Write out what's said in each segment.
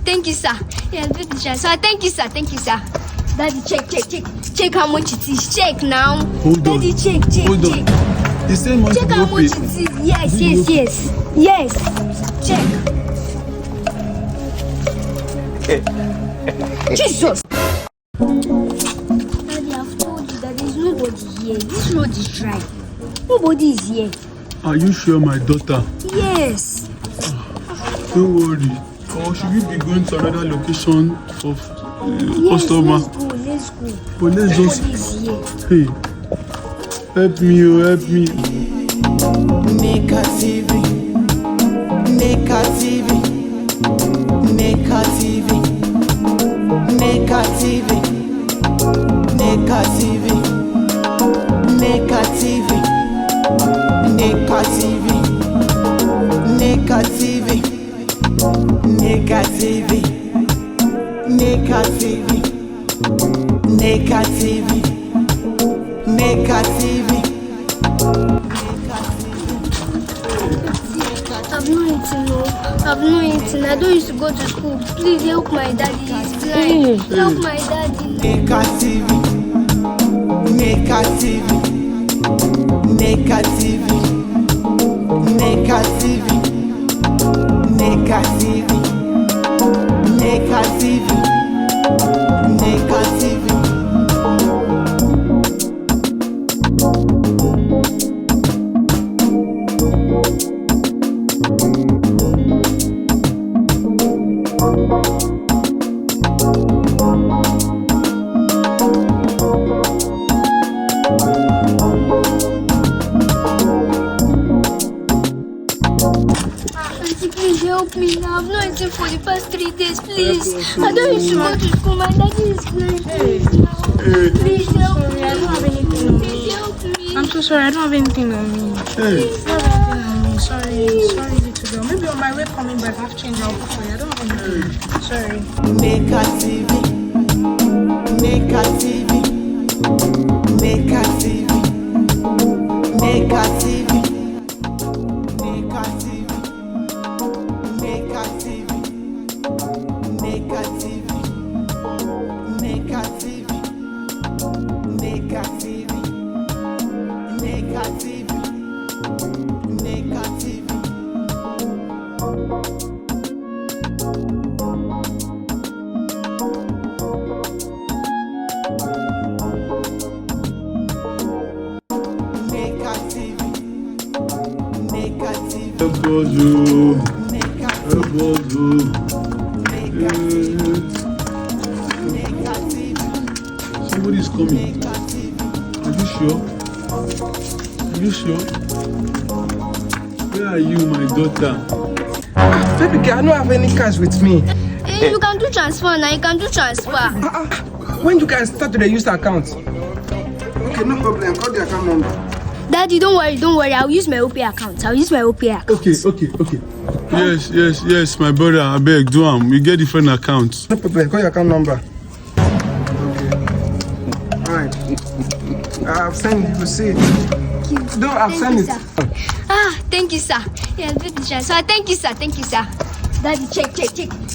Thank you, sir. Yeah, do the transfer. Thank you, sir. Thank you, sir. Daddy, check how much it is. Check now. Hold on. Daddy, check. Hold on. The same money Check to how go much pay. it is. Yes. Check. Jesus. Daddy, I've told you that there's nobody here. This road is dry. Nobody is here. Are you sure, my daughter? Yes. Don't worry. Or should we be going to another location of Yes, customer? let's go. But let's just. Nobody is here. Hey, help me, help me. Neka TV, Neka TV, Neka TV, Neka TV, Neka TV, Neka TV, Neka TV, Neka TV, Neka TV, Neka TV, Neka TV, Neka TV. I've not eaten. I don't used to go to school. Please help my daddy. He's blind. Help my daddy. Neka TV, Neka TV, Neka TV, Neka TV, Neka TV, Neka TV, Neka TV. Auntie, please help me now. I've not eaten for the past 3 days. Please. I don't used to go to school. My daddy is blind. Please help me. I don't have anything on me. Please help me. I'm so sorry, I don't have anything on me. Hey, Sorry, little girl. Maybe on my way coming back, I've changed. I'll book for you. I don't have anything. Sorry. Neka TV, Neka TV, Neka TV, Neka TV, Neka TV, Neka TV, Neka TV, Neka TV, Neka TV, Neka TV, Neka TV. Neka TV, Neka TV, help us, oh. Neka Help us, oh. Neka TV, Somebody's coming. Neka TV. Are you sure? Are you sure? Where are you, my daughter? Baby girl, I don't have any cash with me. You can do transfer now. You can do transfer. When you guys start to use the account? Okay, no problem. Call the account number. Daddy, don't worry. I'll use my OP account. Okay. Yes, my brother. I beg, do am. We get different accounts. No problem. Call your account number. Okay. Alright. I've sent it. You see it. No, I've sent it. Thank you, sir. Yeah, do the transfer. Thank you, sir. Daddy,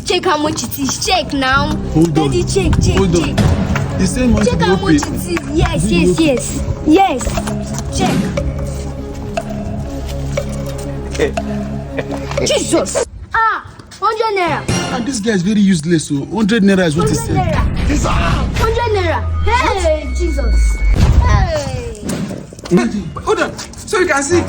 check how much it is. Check now. Hold on. Daddy, check. Hold on. The same money Check to how go much pay. it is. Yes. Check. Jesus. 100 naira. And this guy is very useless. So 100 naira is what he 100 said. naira. 100 naira. Hey, Jesus. Hey. Hold on. So you can see.